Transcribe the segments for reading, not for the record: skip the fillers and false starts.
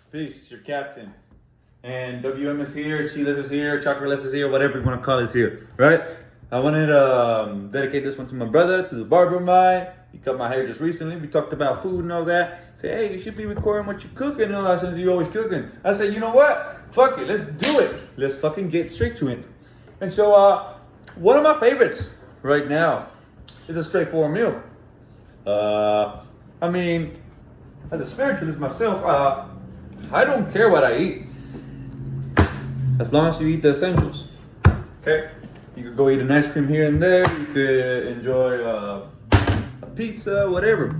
Peace, your captain. And WM is here, Chiles is here, Chocolate is here, whatever you want to call it is here, right? I wanted to dedicate this one to my brother, to the barber of mine. He cut my hair just recently. We talked about food and all that. Say, hey, you should be recording what you're cooking and all that since you're always cooking. I said, you know what? Fuck it, let's do it. Let's fucking get straight to it. And so, one of my favorites right now is a straightforward meal. I mean, as a spiritualist myself, I don't care what I eat, as long as you eat the essentials. Okay, you could go eat an ice cream here and there. You could enjoy a pizza, whatever.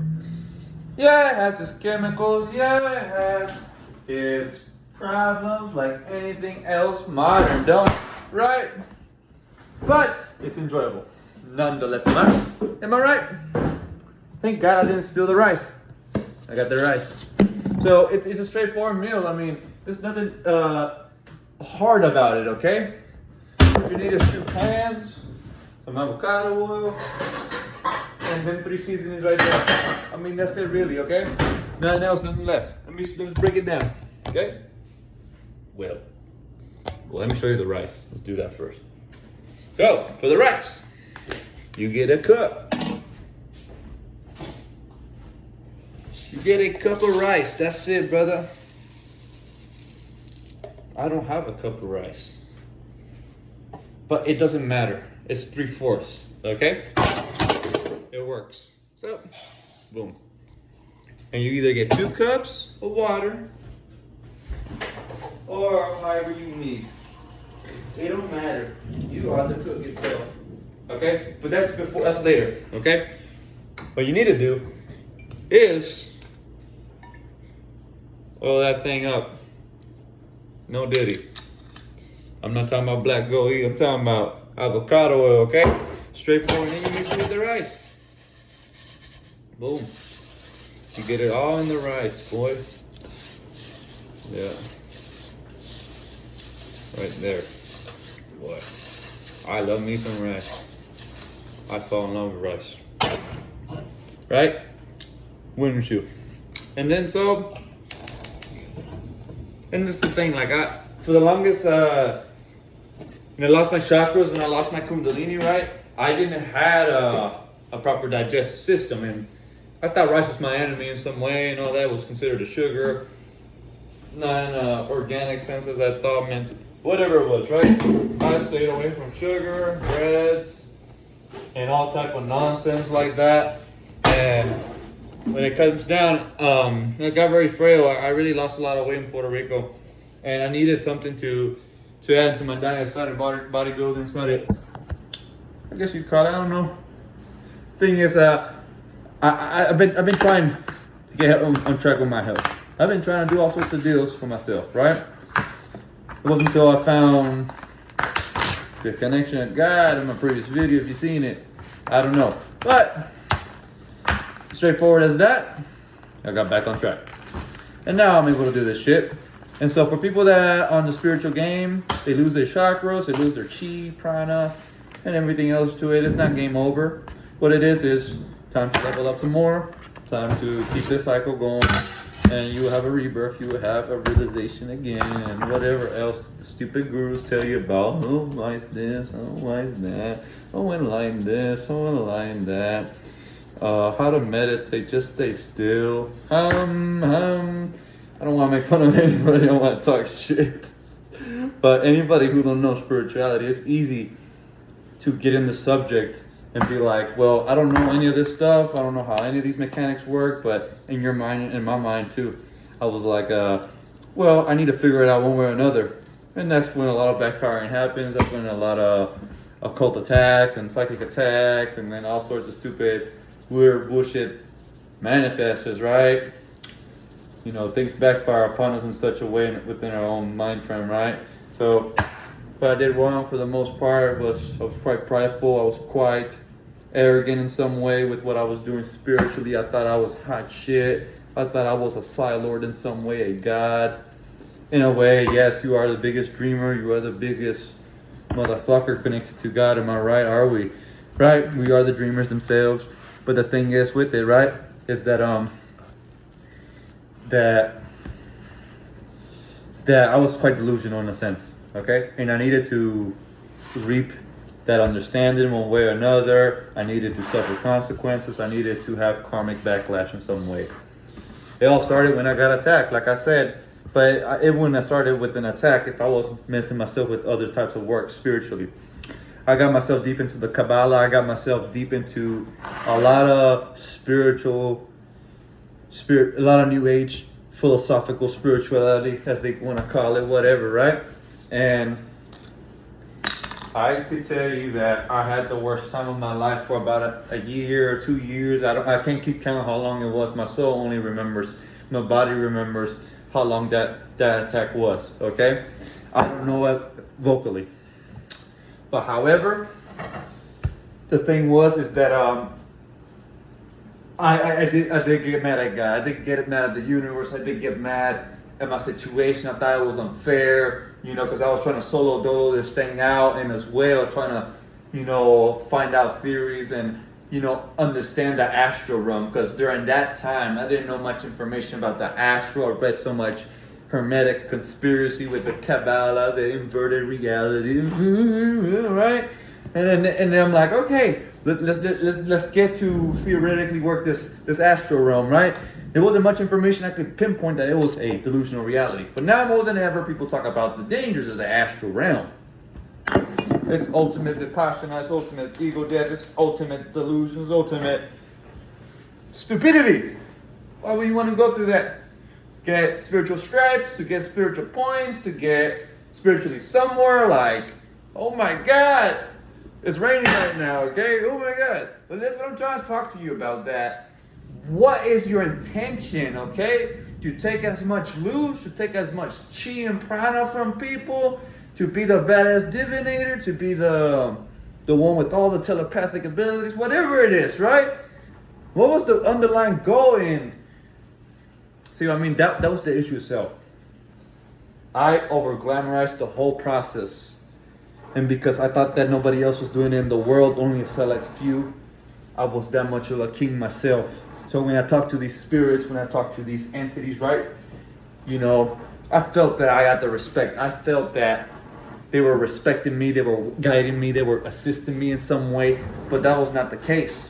Yeah, it has its chemicals. Yeah, it has its problems like anything else modern, don't right? But it's enjoyable, nonetheless. Am I right? Thank God I didn't spill the rice. I got the rice. So it's a straightforward meal. I mean, there's nothing hard about it, okay? What you need is 2 pans, some avocado oil, and then 3 seasonings right there. I mean, that's it really, okay? Nothing else, nothing less. Let's break it down, okay? Well, let me show you the rice. Let's do that first. So, for the rice, you get a cup. You get a cup of rice. That's it, brother. I don't have a cup of rice. But it doesn't matter. It's 3/4, okay? It works. So, boom. And you either get 2 cups of water or however you need. It don't matter. You are the cook itself. Okay? But that's later, okay? What you need to do is oil that thing up. No diddy. I'm not talking about black gold either. I'm talking about avocado oil, okay? Straightforward, and then you mix it with the rice. Boom. You get it all in the rice, boy. Yeah. Right there. Boy. I love me some rice. I fall in love with rice. Right? Wouldn't you? And then and this is the thing, like for the longest, I lost my chakras and I lost my kundalini, right? I didn't have a proper digestive system, and I thought rice was my enemy in some way, and all that was considered a sugar. Not in an organic sense as I thought meant, whatever it was, right? I stayed away from sugar, breads, and all type of nonsense like that. And when it comes down, I got very frail. I really lost a lot of weight in Puerto Rico, and I needed something to add to my diet. I started bodybuilding. Started, I guess you'd call it. I don't know. Thing is, I've been trying to get on track with my health. I've been trying to do all sorts of deals for myself, right? It wasn't until I found the connection of God in my previous video. If you've seen it, I don't know, but straightforward as that, I got back on track. And now I'm able to do this shit. And so for people that on the spiritual game, they lose their chakras, they lose their chi, prana, and everything else to it. It's not game over. What it is time to level up some more, time to keep this cycle going, and you will have a rebirth, you will have a realization again, and whatever else the stupid gurus tell you about. Oh, why is this? Oh, why is that? Oh, enlighten this. Oh, enlighten that. How to meditate, just stay still. I don't want to make fun of anybody, I don't want to talk shit. But anybody who don't know spirituality, it's easy to get in the subject and be like, well, I don't know any of this stuff. I don't know how any of these mechanics work. But in your mind, in my mind too, I was like, well, I need to figure it out one way or another. And that's when a lot of backfiring happens. That's when a lot of occult attacks and psychic attacks and then all sorts of stupid weird bullshit manifests, right? You know, things backfire upon us in such a way within our own mind frame, right? So what I did wrong for the most part was I was quite prideful. I was quite arrogant in some way with what I was doing spiritually. I thought I was hot shit. I thought I was a Psy Lord in some way, a god. In a way, yes, you are the biggest dreamer. You are the biggest motherfucker connected to God. Am I right? Are we? Right? We are the dreamers themselves. But the thing is with it, right, is that that I was quite delusional in a sense, okay? And I needed to reap that understanding one way or another. I needed to suffer consequences. I needed to have karmic backlash in some way. It all started when I got attacked, like I said, but it wouldn't have started with an attack if I was messing myself with other types of work spiritually. I got myself deep into the Kabbalah. I got myself deep into a lot of a lot of New Age philosophical spirituality, as they want to call it, whatever, right? And I could tell you that I had the worst time of my life for about a year or 2 years. I can't keep count how long it was. My soul only remembers. My body remembers how long that attack was. Okay, I don't know it vocally. But however, the thing is that I did get mad at God. I did get mad at the universe. I did get mad at my situation. I thought it was unfair, because I was trying to solo dolo this thing out, and as well trying to, find out theories and, understand the astral realm. Because during that time, I didn't know much information about the astral. I read so much hermetic conspiracy with the Kabbalah, the inverted reality, right? And then I'm like, okay, let's get to theoretically work this astral realm, right? There wasn't much information I could pinpoint that it was a delusional reality. But now more than ever, people talk about the dangers of the astral realm. It's ultimate vipassana, it's ultimate ego death, it's ultimate delusions, ultimate stupidity. Why would you want to go through that? Get spiritual stripes, to get spiritual points, to get spiritually somewhere, like, oh my God, it's raining right now, okay? Oh my God. But that's what I'm trying to talk to you about, that. What is your intention, okay? To take as much loot, to take as much chi and prana from people, to be the badass divinator, to be the one with all the telepathic abilities, whatever it is, right? What was the underlying goal in? See, I mean, that was the issue itself. I over-glamorized the whole process. And because I thought that nobody else was doing it in the world, only a select few, I was that much of a king myself. So when I talk to these spirits, when I talk to these entities, right? I felt that I got the respect. I felt that they were respecting me, they were guiding me, they were assisting me in some way. But that was not the case.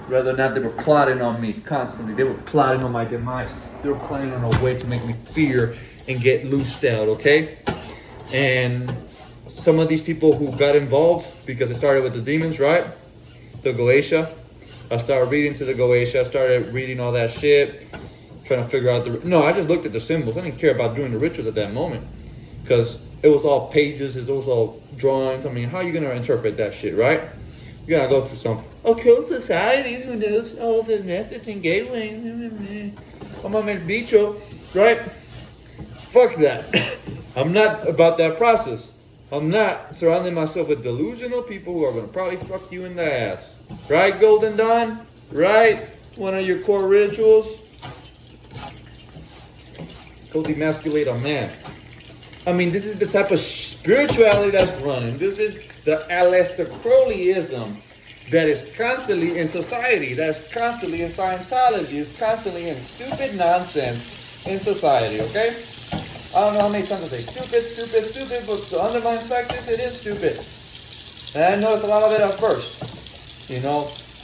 Rather not, they were plotting on me constantly. They were plotting on my demise. They were planning on a way to make me fear and get loosed out, okay? And some of these people who got involved, because it started with the demons, right? The Goetia. I started reading to the Goetia. I started reading all that shit, trying to figure out I just looked at the symbols. I didn't care about doing the rituals at that moment, because it was all pages, it was all drawings. I mean, how are you going to interpret that shit, right? You're going to go through some occult society who knows all the methods and gateways. I'm a bicho, right? Fuck that. I'm not about that process. I'm not surrounding myself with delusional people who are going to probably fuck you in the ass. Right, Golden Dawn? Right? One of your core rituals? Go demasculate a man. I mean, this is the type of spirituality that's running. This is the Aleister Crowleyism that is constantly in society, that's constantly in Scientology, is constantly in stupid nonsense in society, okay? I don't know how many times I say stupid, but the underlying fact is it is stupid. And I noticed a lot of it at first. I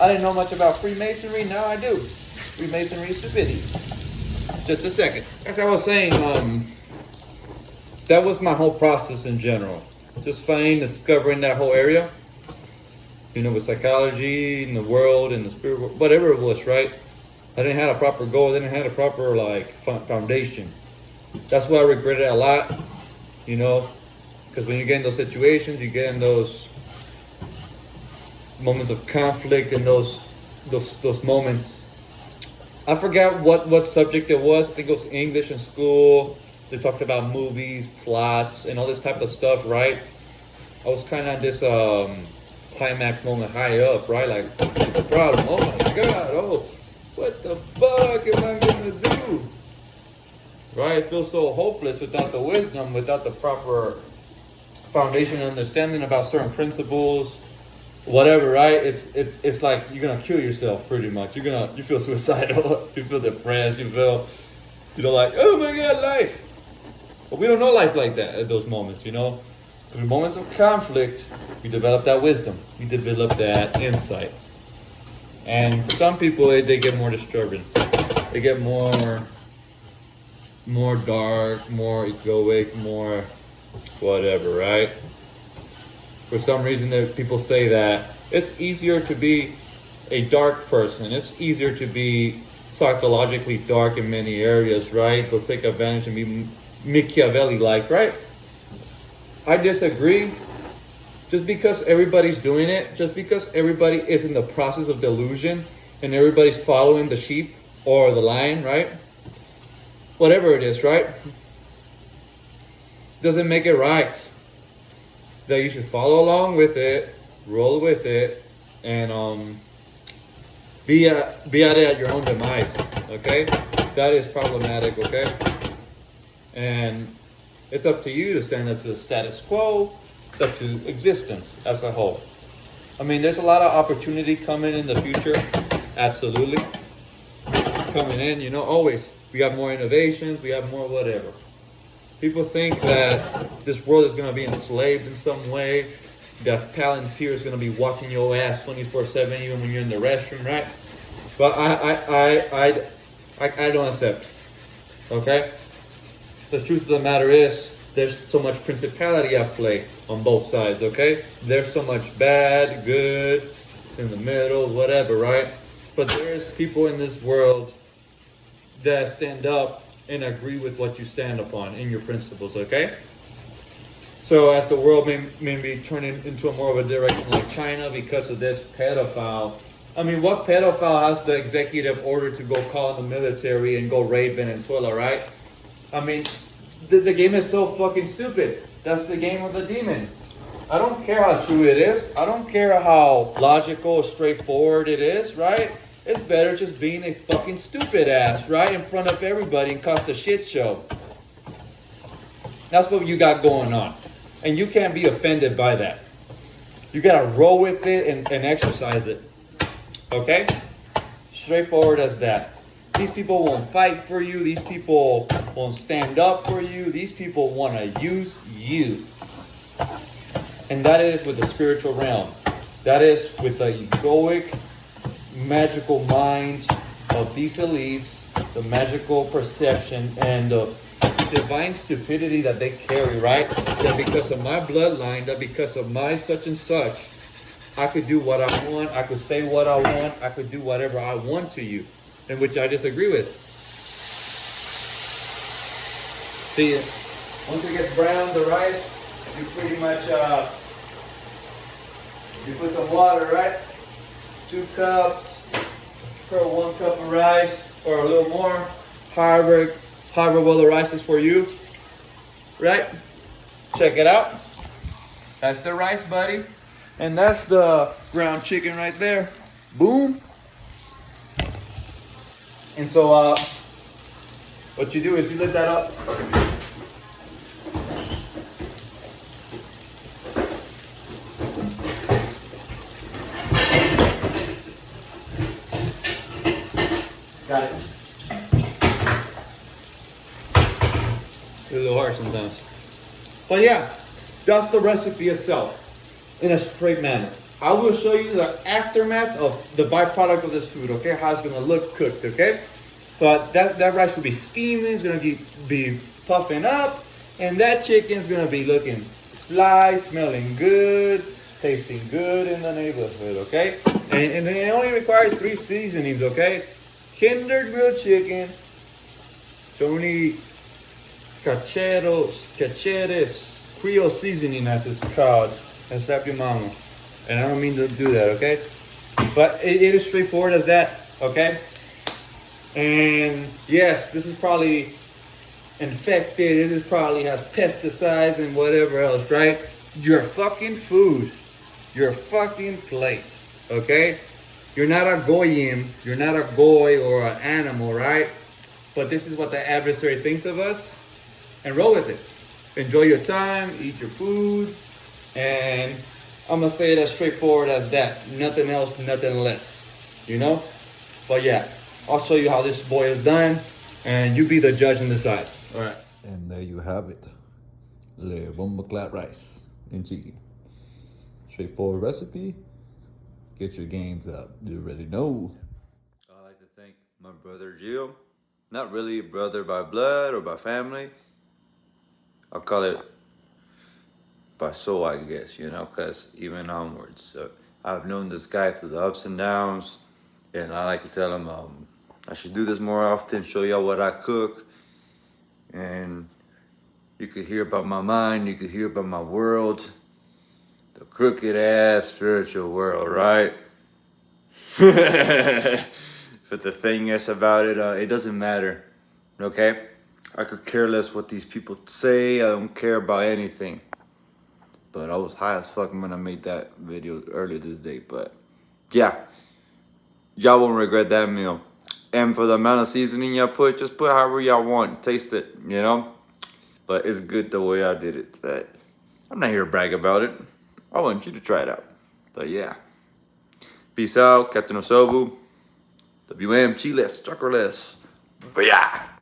didn't know much about Freemasonry, now I do. Freemasonry is stupidity. Just a second. As I was saying, that was my whole process in general. Just finding, discovering that whole area. With psychology, in the world, in the spirit world, whatever it was, right? I didn't have a proper goal. I didn't have a proper, foundation. That's why I regret it a lot, because when you get in those situations, you get in those moments of conflict and those moments. I forgot what subject it was. I think it was English in school. They talked about movies, plots, and all this type of stuff, right? I was kind of this climax moment high up, right? Like, what's the problem? Oh my God, what the fuck am I gonna do? Right? It feels so hopeless without the wisdom, without the proper foundation and understanding about certain principles, whatever, right? It's like you're gonna kill yourself pretty much. You feel suicidal, you feel depressed, you feel like, oh my God, life. But we don't know life like that at those moments, you know. Through moments of conflict, we develop that wisdom. We develop that insight. And for some people, they get more disturbing. They get more dark, more egoic, more whatever, right? For some reason, people say that it's easier to be a dark person. It's easier to be psychologically dark in many areas, right? Go take advantage and be Machiavelli-like, right? I disagree. Just because everybody's doing it, just because everybody is in the process of delusion and everybody's following the sheep or the lion, right? Whatever it is, right? Doesn't make it right. That you should follow along with it, roll with it, and be at it at your own demise, okay? That is problematic, okay? And it's up to you to stand up to the status quo. It's up to existence as a whole. I mean, there's a lot of opportunity coming in the future. Absolutely. Coming in, you know, always. We have more innovations. We have more whatever. People think that this world is going to be enslaved in some way. That Palantir is going to be watching your ass 24/7 even when you're in the restroom, right? But I don't accept. Okay? The truth of the matter is, there's so much principality at play on both sides, okay? There's so much bad, good, in the middle, whatever, right? But there's people in this world that stand up and agree with what you stand upon in your principles, okay? So as the world may be turning into a more of a direction like China because of this pedophile. I mean, what pedophile has the executive order to go call in the military and go raid Venezuela, right? I mean, the game is so fucking stupid. That's the game of the demon. I don't care how true it is. I don't care how logical or straightforward it is, right? It's better just being a fucking stupid ass, right? In front of everybody and cause a shit show. That's what you got going on. And you can't be offended by that. You gotta roll with it and exercise it. Okay? Straightforward as that. These people won't fight for you. These people won't stand up for you. These people want to use you. And that is with the spiritual realm. That is with the egoic, magical mind of these elites, the magical perception, and the divine stupidity that they carry, right? That because of my bloodline, that because of my such and such, I could do what I want. I could say what I want. I could do whatever I want to you. In which I disagree with. See, once it gets brown, the rice, you pretty much, you put some water, right? 2 cups per 1 cup of rice, or a little more. However well the rice is for you, right? Check it out. That's the rice, buddy. And that's the ground chicken right there. Boom. And so, what you do is you lift that up. Got it. It's a little hard sometimes. But yeah, that's the recipe itself in a straight manner. I will show you the aftermath of the byproduct of this food, okay? How it's gonna look cooked, okay? But that rice will be steaming, it's gonna be puffing up, and that chicken's gonna be looking fly, smelling good, tasting good in the neighborhood, okay? And it only requires 3 seasonings, okay? Kinder grilled chicken, Tony Cacheres, Creole seasoning as it's called, and slap your mama. And I don't mean to do that, okay? But it is straightforward as that, okay? And yes, this is probably infected. This probably has pesticides and whatever else, right? Your fucking food, your fucking plate, okay? You're not a goyim. You're not a goy or an animal, right? But this is what the adversary thinks of us. And roll with it. Enjoy your time. Eat your food. And I'm going to say it as straightforward as that. Nothing else, nothing less. You know? But yeah, I'll show you how this boy is done. And you be the judge and decide. All right. And there you have it. Le bomba clap rice and chicken. Straightforward recipe. Get your gains up. You already know. I'd like to thank my brother Gio. Not really a brother by blood or by family. I'll call it by soul, I guess, you know, because even onwards. So I've known this guy through the ups and downs, and I like to tell him I should do this more often, show y'all what I cook, and you could hear about my mind, you could hear about my world, the crooked ass spiritual world, right? But the thing is about it, it doesn't matter, okay? I could care less what these people say. I don't care about anything. But I was high as fuck when I made that video earlier this day. But yeah, y'all won't regret that meal. And for the amount of seasoning y'all put, just put however y'all want. Taste it, you know? But it's good the way I did it. But I'm not here to brag about it. I want you to try it out. But yeah. Peace out, Captain Osobu. WM Chiles, Chocolate. Booyah!